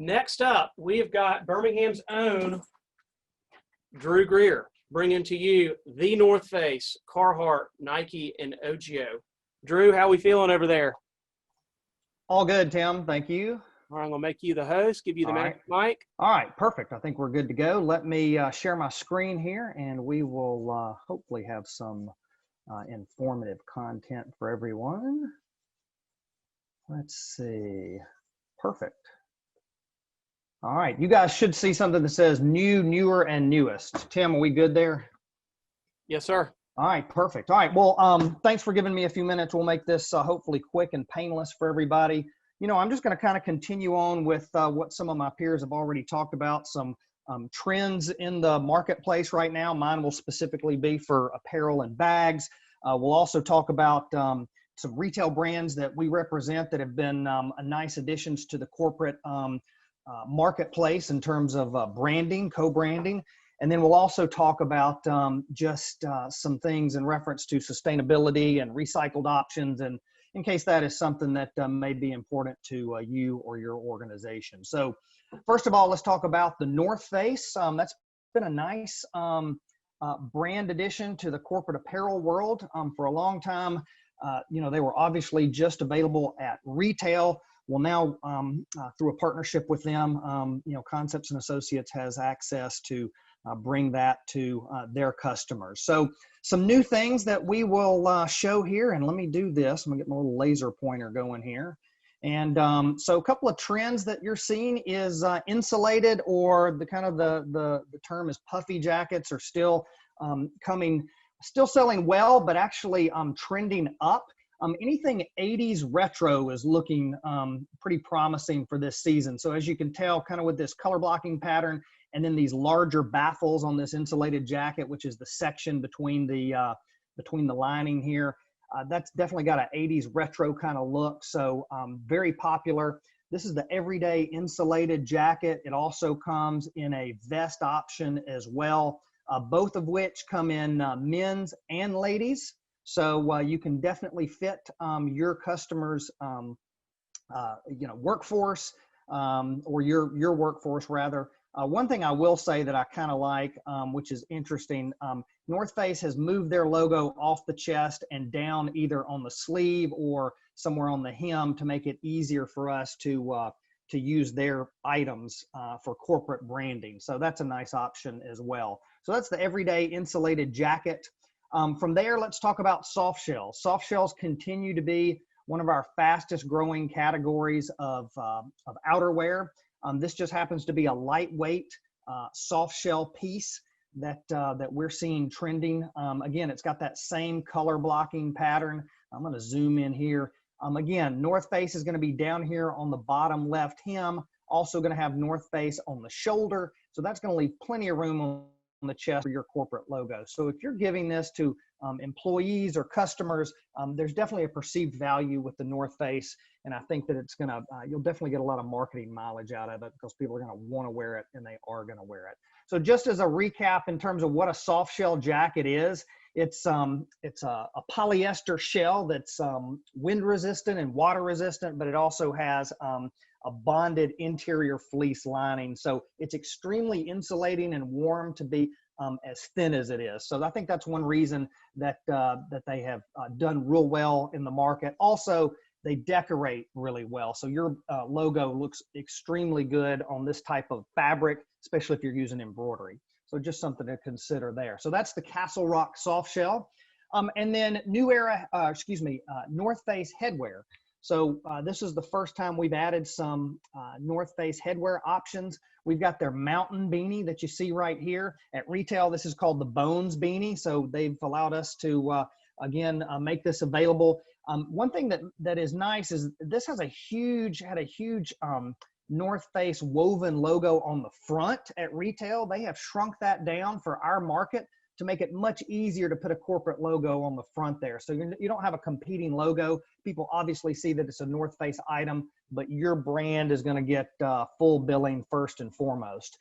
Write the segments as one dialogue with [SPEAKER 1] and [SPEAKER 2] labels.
[SPEAKER 1] Next up, we have got Birmingham's own Drew Greer bringing to you the North Face, Carhartt, Nike, and Ogio. Drew, how we feeling over there?
[SPEAKER 2] All good, Tim. Thank you.
[SPEAKER 1] All right, I'm going to make you the host, give you the mic.
[SPEAKER 2] All right, perfect. I think we're good to go. Let me share my screen here, and we will hopefully have some informative content for everyone. Let's see. Perfect. All right, you guys should see something that says new, newer, and newest. Tim, are we good there?
[SPEAKER 1] Yes, sir.
[SPEAKER 2] All right, perfect. All right, well, thanks for giving me a few minutes. We'll make this hopefully quick and painless for everybody. You know, I'm just going to kind of continue on with what some of my peers have already talked about, some trends in the marketplace right now. Mine will specifically be for apparel and bags. We'll also talk about some retail brands that we represent that have been nice additions to the corporate marketplace in terms of branding, co-branding. And then we'll also talk about just some things in reference to sustainability and recycled options, and in case that is something that may be important to you or your organization. So first of all, let's talk about the North Face. That's been a nice brand addition to the corporate apparel world. For a long time, you know, they were obviously just available at retail. Well, now through a partnership with them, you know, Concepts and Associates has access to bring that to their customers. So some new things that we will show here, and let me do this. I'm gonna get my little laser pointer going here. And so a couple of trends that you're seeing is insulated, or the kind of the term is puffy jackets, are still still selling well, but actually trending up. Anything 80s retro is looking pretty promising for this season. So as you can tell, kind of with this color blocking pattern, and then these larger baffles on this insulated jacket, which is the section between the lining here, that's definitely got an 80s retro kind of look. So very popular. This is the everyday insulated jacket. It also comes in a vest option as well, both of which come in men's and ladies. So you can definitely fit your customers' you know, workforce, or your workforce rather. One thing I will say that I kind of like, which is interesting, North Face has moved their logo off the chest and down either on the sleeve or somewhere on the hem to make it easier for us to use their items for corporate branding. So that's a nice option as well. So that's the everyday insulated jacket. From there, let's talk about soft shells. Soft shells continue to be one of our fastest growing categories of outerwear. This just happens to be a lightweight soft shell piece that we're seeing trending. Again, it's got that same color blocking pattern. I'm going to zoom in here. Again, North Face is going to be down here on the bottom left hem. Also going to have North Face on the shoulder. So that's going to leave plenty of room on the chest for your corporate logo. So if you're giving this to employees or customers, there's definitely a perceived value with the North Face. And I think that it's going to, you'll definitely get a lot of marketing mileage out of it, because people are going to want to wear it, and they are going to wear it. So just as a recap in terms of what a soft shell jacket is, it's a polyester shell that's wind resistant and water resistant, but it also has a bonded interior fleece lining. So it's extremely insulating and warm to be as thin as it is. So I think that's one reason that they have done real well in the market. Also, they decorate really well. So your logo looks extremely good on this type of fabric, especially if you're using embroidery. So just something to consider there. So that's the Castle Rock soft shell. And then North Face headwear. So this is the first time we've added some North Face headwear options. We've got their mountain beanie that you see right here. At retail, this is called the Bones beanie. So they've allowed us to, again, make this available. One thing that is nice is this has had a huge North Face woven logo on the front at retail. They have shrunk that down for our market to make it much easier to put a corporate logo on the front there. So you don't have a competing logo. People obviously see that it's a North Face item, but your brand is gonna get full billing first and foremost.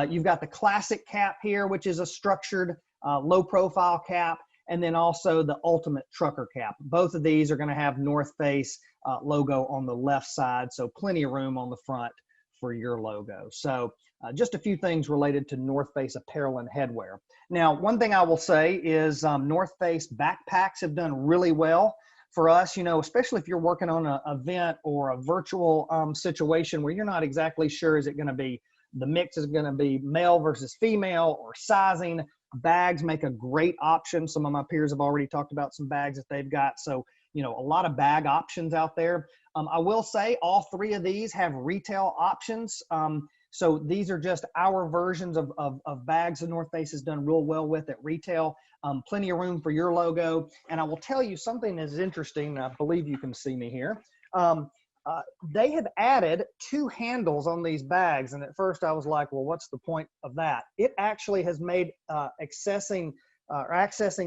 [SPEAKER 2] You've got the classic cap here, which is a structured low profile cap, and then also the ultimate trucker cap. Both of these are gonna have North Face logo on the left side, so plenty of room on the front for your logo. So just a few things related to North Face apparel and headwear. Now, one thing I will say is North Face backpacks have done really well for us, you know, especially if you're working on an event or a virtual situation where you're not exactly sure, is it going to be, the mix is going to be male versus female or sizing. Bags make a great option. Some of my peers have already talked about some bags that they've got. So, you know, a lot of bag options out there. I will say all three of these have retail options. So these are just our versions of bags the North Face has done real well with at retail. Plenty of room for your logo. And I will tell you something that's interesting. I believe you can see me here. They have added 2 handles on these bags. And at first I was like, well, what's the point of that? It actually has made accessing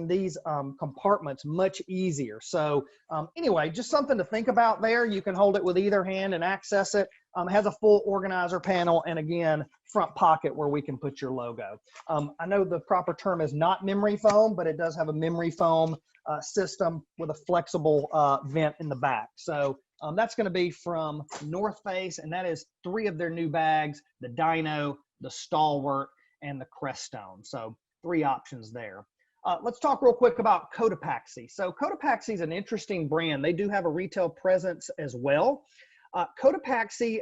[SPEAKER 2] these compartments much easier. So anyway, just something to think about there. You can hold it with either hand and access it. Has a full organizer panel, and again, front pocket where we can put your logo. I know the proper term is not memory foam, but it does have a memory foam system with a flexible vent in the back. So that's going to be from North Face, and that is 3 of their new bags: the Dino, the Stalwart, and the Creststone. So 3 options there. Let's talk real quick about Cotopaxi. So Cotopaxi is an interesting brand. They do have a retail presence as well. Cotopaxi,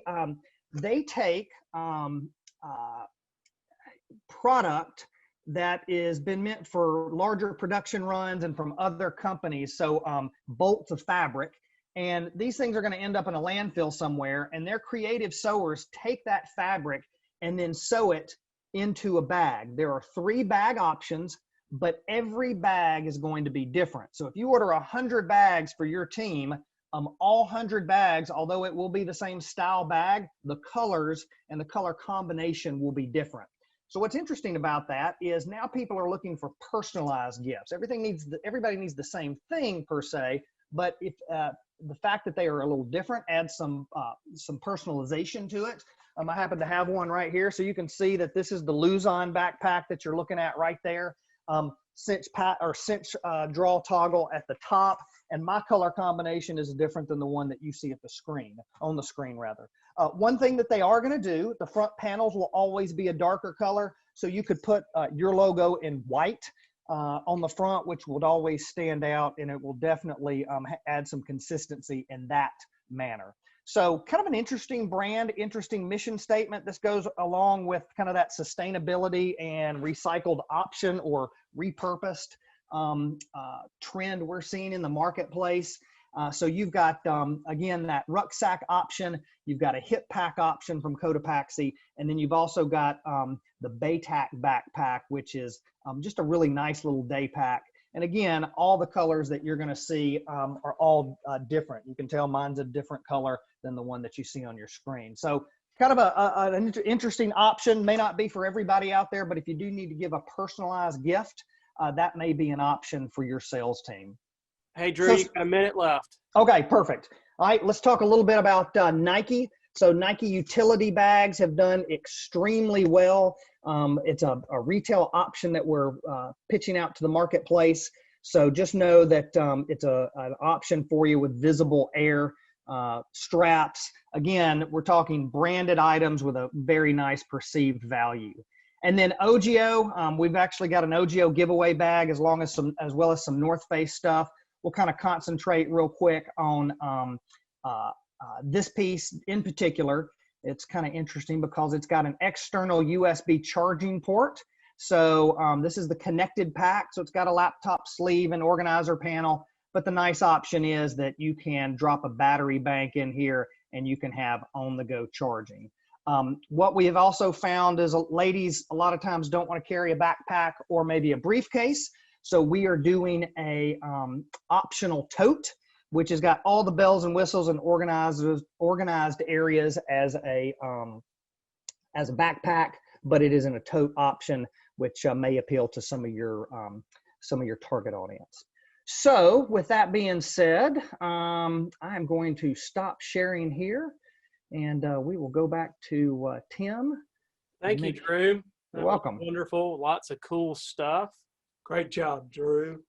[SPEAKER 2] they take product that is been meant for larger production runs and from other companies. So bolts of fabric. And these things are going to end up in a landfill somewhere. And their creative sewers take that fabric and then sew it into a bag. There are 3 bag options, but every bag is going to be different. So if you order 100 bags for your team, all 100 bags, although it will be the same style bag, the colors and the color combination will be different. So what's interesting about that is now people are looking for personalized gifts. Everybody needs the same thing per se, but if the fact that they are a little different adds some personalization to it. I happen to have one right here, so you can see that this is the Luzon backpack that you're looking at right there. Cinch draw toggle at the top, and my color combination is different than the one that you see at the screen, on the screen rather. One thing that they are going to do, the front panels will always be a darker color, so you could put your logo in white on the front, which would always stand out, and it will definitely add some consistency in that manner. So kind of an interesting brand, interesting mission statement. This goes along with kind of that sustainability and recycled option or repurposed trend we're seeing in the marketplace. So you've got, again, that rucksack option. You've got a hip pack option from Cotopaxi. And then you've also got the Baytac backpack, which is just a really nice little day pack. And again, all the colors that you're going to see are all different. You can tell mine's a different color than the one that you see on your screen. So kind of an interesting option. May not be for everybody out there, but if you do need to give a personalized gift, that may be an option for your sales team.
[SPEAKER 1] Hey, Drew, you got a minute left.
[SPEAKER 2] Okay, perfect. All right, let's talk a little bit about Nike. So Nike utility bags have done extremely well. It's a retail option that we're pitching out to the marketplace. So just know that it's an option for you with visible air straps. Again, we're talking branded items with a very nice perceived value. And then Ogio, we've actually got an Ogio giveaway bag as well as some North Face stuff. We'll kind of concentrate real quick on this piece in particular. It's kind of interesting because it's got an external USB charging port. So this is the connected pack. So it's got a laptop sleeve and organizer panel. But the nice option is that you can drop a battery bank in here and you can have on-the-go charging. What we have also found is ladies a lot of times don't want to carry a backpack or maybe a briefcase. So we are doing a optional tote, which has got all the bells and whistles and organized areas as a backpack, but it is in a tote option, which may appeal to some of your target audience. So with that being said, I am going to stop sharing here, and we will go back to Tim.
[SPEAKER 1] Thank you, Drew.
[SPEAKER 2] You're welcome.
[SPEAKER 1] Wonderful. Lots of cool stuff.
[SPEAKER 3] Great job, Drew.